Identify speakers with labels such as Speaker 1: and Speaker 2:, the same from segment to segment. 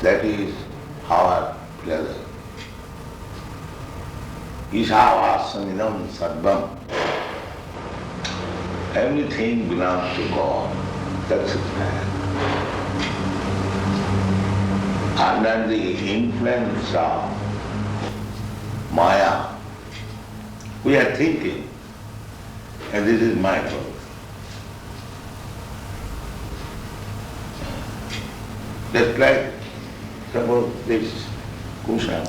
Speaker 1: That is our pleasure. Ishavasyanidam sarvam. Everything belongs to God. That's it, man. Under the influence of Maya, we are thinking, and this is my fault. Just like, suppose this cushion,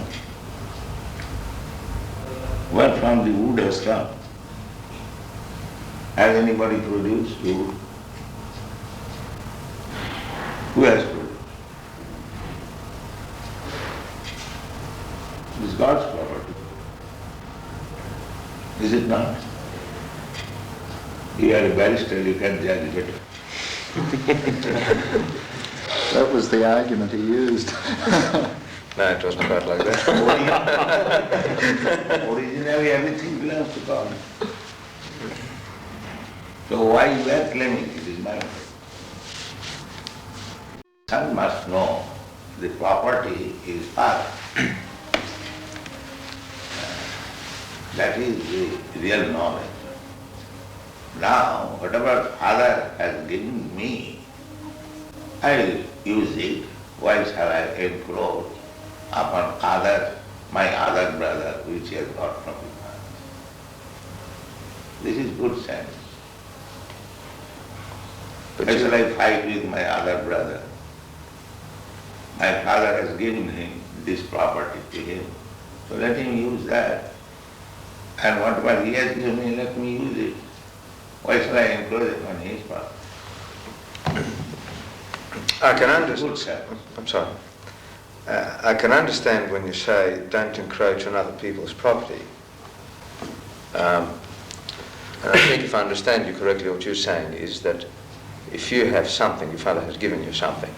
Speaker 1: where from the wood has come? Has anybody produced wood? Who has produced? It is God's property. Is it not? You are a barrister, you can judge better.
Speaker 2: That was the argument he used.
Speaker 3: No, it wasn't quite like that.
Speaker 1: Originally everything belongs to God. So why you are claiming it is mine? One must know the property is ours. That is the real knowledge. Now, whatever Father has given me, I will use it. Why shall I encroach upon my other brother, which he has got from his father? This is good sense. Why shall I fight with my other brother? My father has given him this property to him, so let him use that. And whatever he has given me, let me use it. Why shall I encroach upon his property?
Speaker 3: I can understand. I'm sorry. I can understand when you say don't encroach on other people's property. And I think if I understand you correctly, what you're saying is that if you have something, your father has given you something,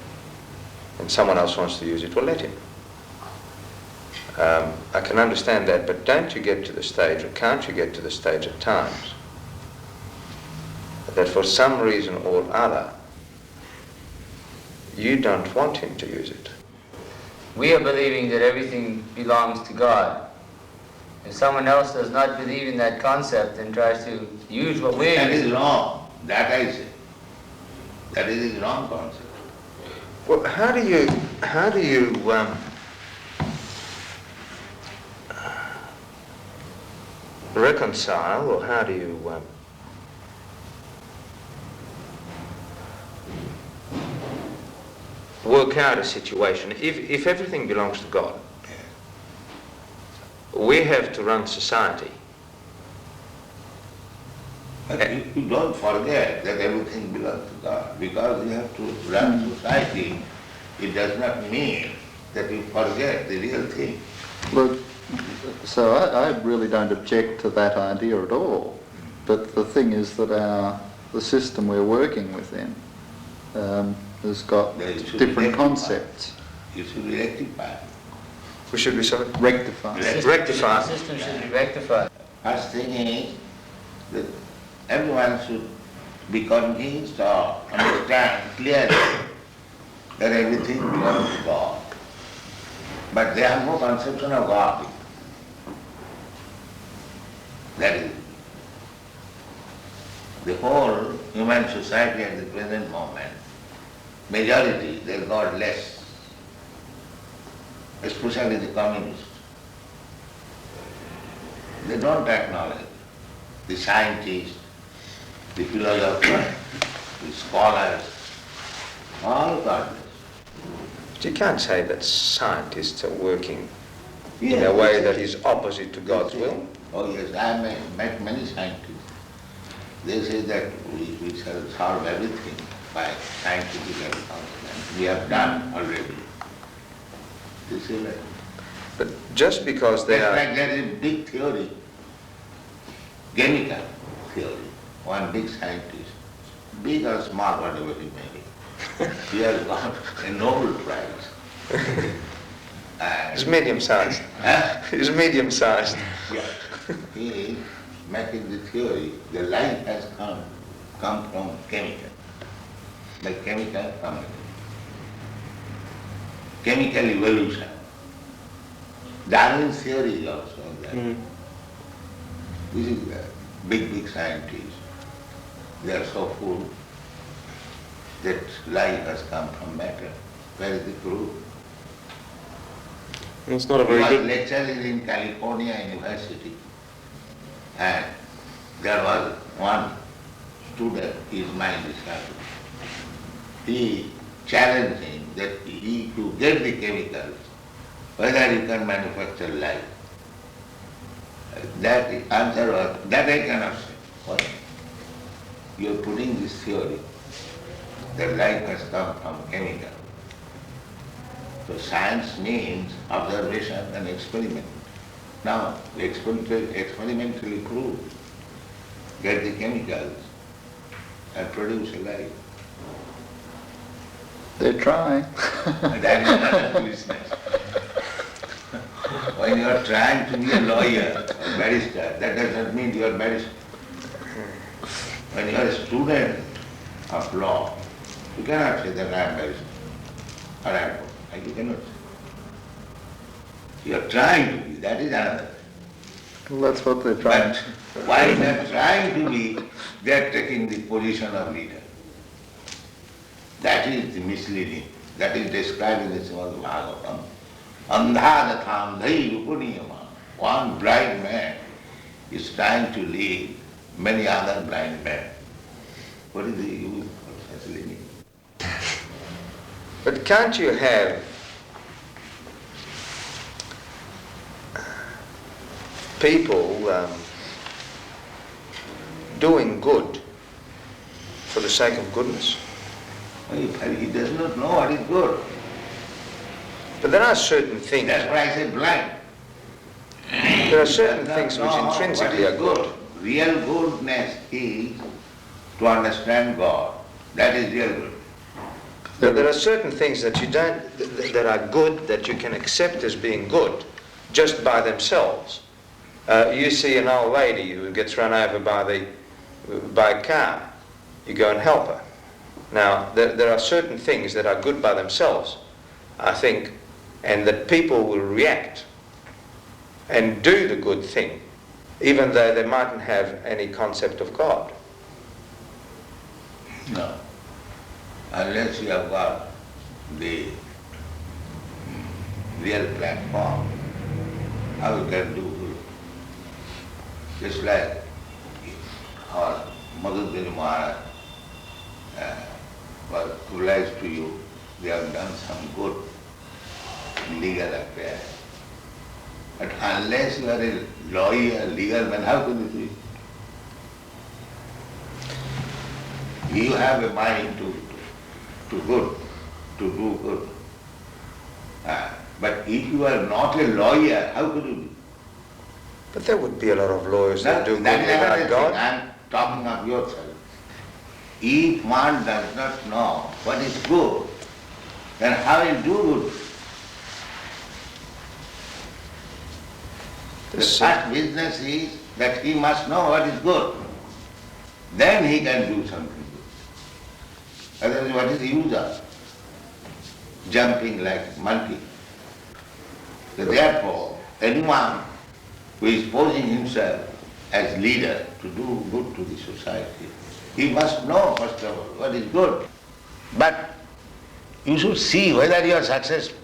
Speaker 3: and someone else wants to use it, well, let him. I can understand that, but don't you get to the stage, or can't you get to the stage at times, that for some reason or other, you don't want him to use it?
Speaker 4: We are believing that everything belongs to God. If someone else does not believe in that concept and tries to use what we're
Speaker 1: That
Speaker 4: using...
Speaker 1: is wrong. That I say. That is a wrong concept.
Speaker 3: Well, how do you reconcile, or how do you work out a situation? If everything belongs to God, we have to run society.
Speaker 1: But you don't forget that everything belongs to God. Because you have to run society, it does not mean that you forget the real thing.
Speaker 2: Look, so I really don't object to that idea at all. But the thing is that the system we're working within has got different concepts.
Speaker 1: You should be rectified.
Speaker 3: We should be sorry?
Speaker 2: Rectified.
Speaker 3: Rectify.
Speaker 4: The system should be rectified.
Speaker 1: First thing is that everyone should be convinced or understand clearly that everything belongs to God. But they have no conception of God. That is the whole human society at the present moment. Majority, they are godless, especially the communists. They don't acknowledge the scientists, the philosophers, the scholars, all godless.
Speaker 3: But you can't say that scientists are working in a way that is opposite to God's will.
Speaker 1: Oh yes, I have met many scientists. They say that we shall solve everything by scientific advancement. We have done already. They say that.
Speaker 3: But just because they
Speaker 1: That's
Speaker 3: are...
Speaker 1: like there is a big theory, chemical theory, one big scientist, big or small, whatever he may be. He has got a Nobel Prize.
Speaker 3: It's medium-sized. It's medium-sized.
Speaker 1: Yeah. He is making the theory, the life has come from chemical, by chemical community. chemical evolution. Darwin's theory is also that. This is the big scientists. They are so full that life has come from matter. Where is the proof?
Speaker 5: It's not a
Speaker 1: He
Speaker 5: very
Speaker 1: was
Speaker 5: good...
Speaker 1: lecturing in California University, and there was one student, his mind is sharp. He challenged him that he to get the chemicals, whether you can manufacture life. That answer was, that I cannot say. Why? You are putting this theory that life has come from chemical. So science means observation and experiment. Now, experimentally prove, get the chemicals and produce a life.
Speaker 2: They're trying.
Speaker 1: That is not foolishness. When you are trying to be a lawyer or barrister, that does not mean you are barrister. When you are a student of law, you cannot say that I am barrister or advocate. You cannot say. You are trying to be, that is another.
Speaker 2: Well, that's what they're trying.
Speaker 1: But while they are trying to be, they are taking the position of leader. That is the misleading. That is described in the Srimad Bhagavatam. Andhadatham dhairupuniyama. One blind man is trying to lead many other blind men. What is the use of such leading?
Speaker 3: But can't you have people doing good for the sake of goodness?
Speaker 1: He does not know what is good.
Speaker 3: But there are certain things.
Speaker 1: That's why I say blind.
Speaker 3: There are certain
Speaker 1: He does
Speaker 3: things
Speaker 1: not
Speaker 3: which
Speaker 1: know
Speaker 3: intrinsically
Speaker 1: what
Speaker 3: are
Speaker 1: is
Speaker 3: good.
Speaker 1: Real goodness is to understand God. That is real good.
Speaker 3: But there are certain things that you don't, that are good, that you can accept as being good, just by themselves. You see an old lady who gets run over by a car. You go and help her. Now, there are certain things that are good by themselves, I think, and that people will react and do the good thing, even though they mightn't have any concept of God.
Speaker 1: No. Unless you have got the real platform, how you can do good? Just like our Madhudari Maharaj was obliged to you, they have done some good legal affair. But unless you are a lawyer, legal man, how can you do it? You have a mind to do good. But if you are not a lawyer, how could you do?
Speaker 3: But there would be a lot of lawyers that do good
Speaker 1: That is another
Speaker 3: without
Speaker 1: thing.
Speaker 3: God.
Speaker 1: I am talking of yourself. If one does not know what is good, then how will do good? The first business is that he must know what is good. Then he can do something good. Otherwise, what is the use of jumping like monkey? So therefore, anyone who is posing himself as leader to do good to the society, he must know first of all what is good. But you should see whether you are successful.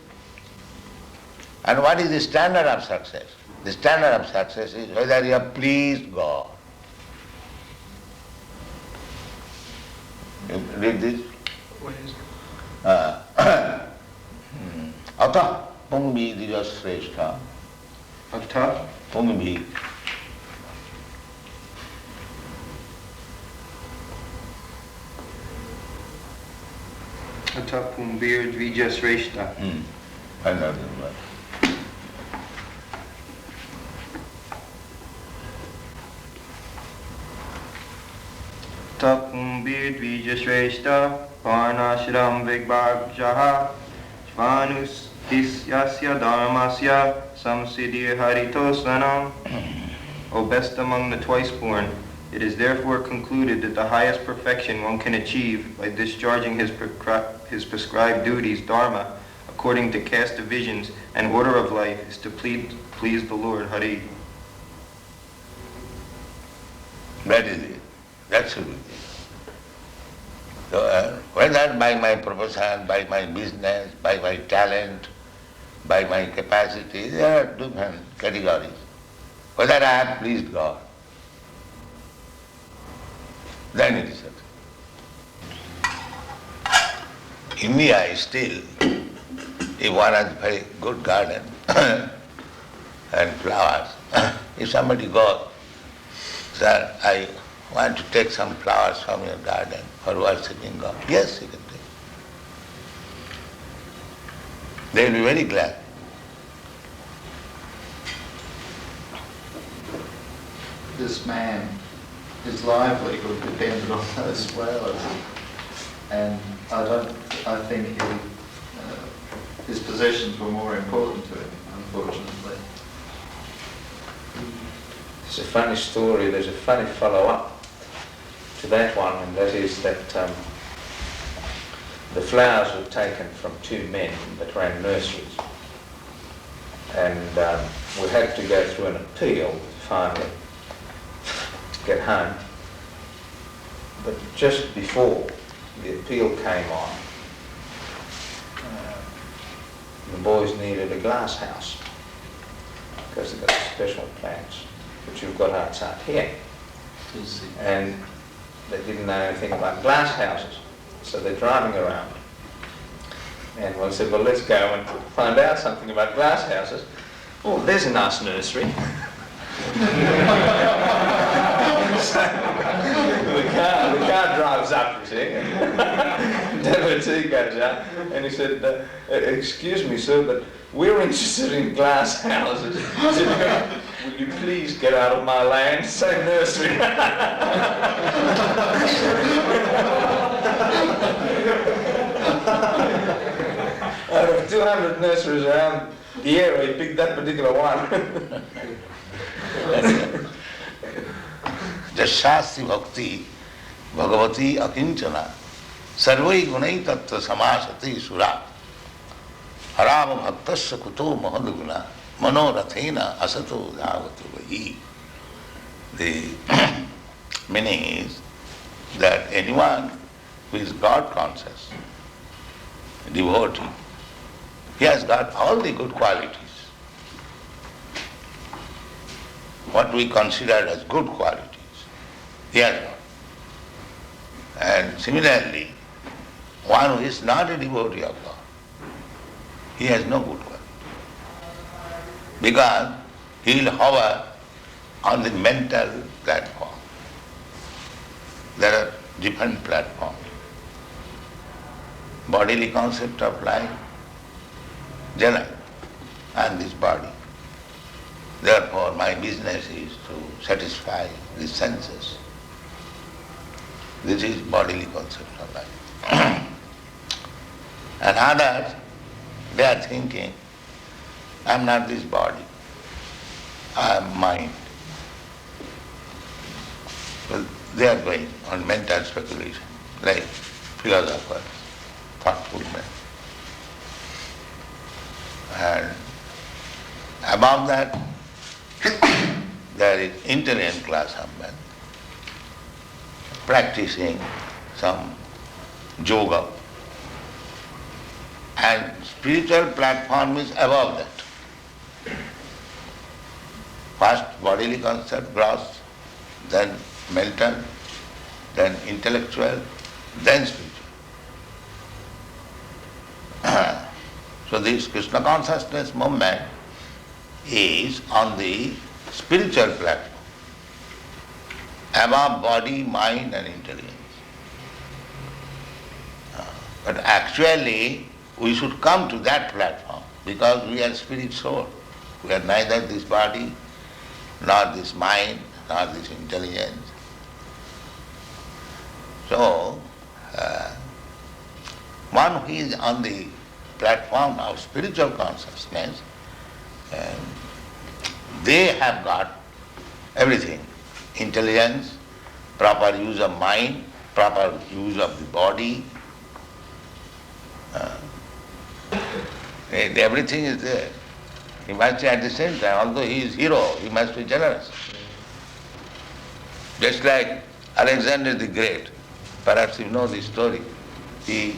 Speaker 1: And what is the standard of success? The standard of success is whether you have pleased God. You read this?
Speaker 5: What is it?
Speaker 1: Atah pungbi dijasreshta.
Speaker 5: Atah
Speaker 1: Pungbi.
Speaker 5: Atah pumbir dvijasreshta.
Speaker 1: Another one.
Speaker 5: Atah pumbir dvijasreshta. Varnashram vigbhagjaha. Svanus isyasya dharmasya. Samsiddhi haritosvanam. O best among the twice born, it is therefore concluded that the highest perfection one can achieve by discharging his prescribed duties, dharma, according to caste divisions and order of life, is to please the Lord. Hari.
Speaker 1: That is it. That should be it. So, whether by my profession, by my business, by my talent, by my capacity, there are different categories. Whether I have pleased God, then it is success. India is still, if one has very good garden and flowers, if somebody goes, sir, I want to take some flowers from your garden for worshipping God. Yes, you can take. They will be very glad.
Speaker 2: This man, his livelihood depended on those flowers, and I think his possessions were more important to him, unfortunately.
Speaker 3: It's a funny story. There's a funny follow-up to that one, and that is that the flowers were taken from two men that ran nurseries, and we had to go through an appeal finally to get home. But just before the appeal came on, the boys needed a glass house because they've got special plans, which you've got outside here. And they didn't know anything about glass houses, so they're driving around. And one said, well, let's go and find out something about glass houses. Oh, there's a nice nursery. So the car drives up, you see, and Devotee goes out, and he said, excuse me, sir, but we're interested in glass houses. He said, will you please get out of my land? Say nursery. Out of 200 nurseries around the area, he picked that particular one.
Speaker 1: Jashasti bhakti bhagavati akinchana sarvai gunai tattva samasati sura harava bhaktasya kuto mahadguna manorathena asato dhavatu vahi. The meaning is that anyone who is God conscious, devotee, he has got all the good qualities. What we consider as good qualities, he has got. And similarly, one who is not a devotee of God, he has no good quality. Because he will hover on the mental platform. There are different platforms. Bodily concept of life, Jana, and this body. Therefore, my business is to satisfy the senses. This is bodily concept of life. And others, they are thinking, I am not this body, I am mind. Well, they are going on mental speculation, like philosophers, thoughtful men. And above that, there is intelligent class of men practicing some yoga, and spiritual platform is above that. First bodily concept, gross, then mental, then intellectual, then spiritual. So this Krishna consciousness movement is on the spiritual platform, above body, mind and intelligence. But actually we should come to that platform because we are spirit soul. We are neither this body, nor this mind, nor this intelligence. So, one who is on the platform of spiritual consciousness, they have got everything. Intelligence, proper use of mind, proper use of the body. Everything is there. He must be at the same time, although he is hero, he must be generous. Just like Alexander the Great, perhaps you know the story, he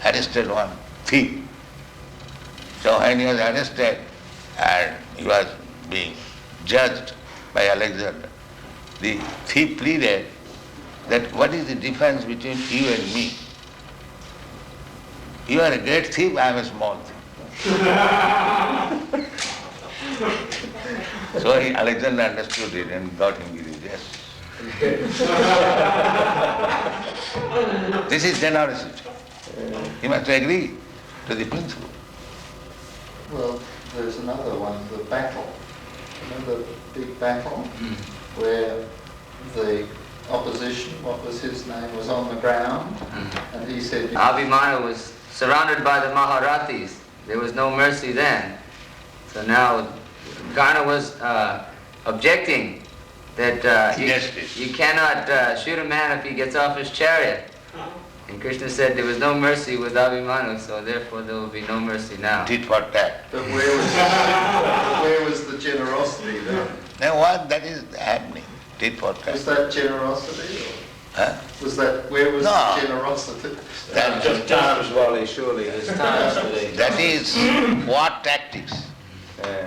Speaker 1: arrested one thief. So when he was arrested and he was being judged by Alexander, the thief pleaded that what is the difference between you and me? You are a great thief, I am a small thief. So Alexander understood it and got him released. Yes. This is generosity. He must agree to the principle.
Speaker 2: Well, there's another one, the battle. Remember the big battle where the opposition, what was his name, was on the ground, and he said...
Speaker 4: Abhimanyu was surrounded by the Maharathis. There was no mercy then. So now Karna was objecting that you cannot shoot a man if he gets off his chariot. And Krishna said there was no mercy with Abhimanyu, so therefore there will be no mercy now.
Speaker 1: Tit for tat.
Speaker 2: But where was the generosity then?
Speaker 1: Now what that is happening? Tit for tat.
Speaker 2: Was that generosity?
Speaker 1: Huh?
Speaker 2: Was that, where was
Speaker 1: No.
Speaker 2: the generosity?
Speaker 1: That,
Speaker 3: Just times, Wally, surely. There's times for these.
Speaker 1: that is war tactics.
Speaker 3: Yeah.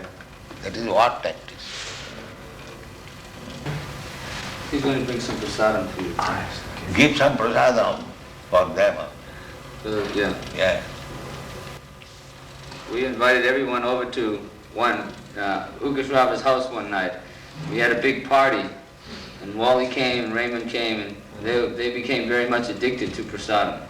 Speaker 1: That is war tactics.
Speaker 4: He's going to bring some prasadam for you.
Speaker 1: Give some prasadam for them.
Speaker 4: Yeah.
Speaker 1: Yeah.
Speaker 4: We invited everyone over to one Ukasrava's house one night. We had a big party, and Wally came and Raymond came, and they became very much addicted to prasadam.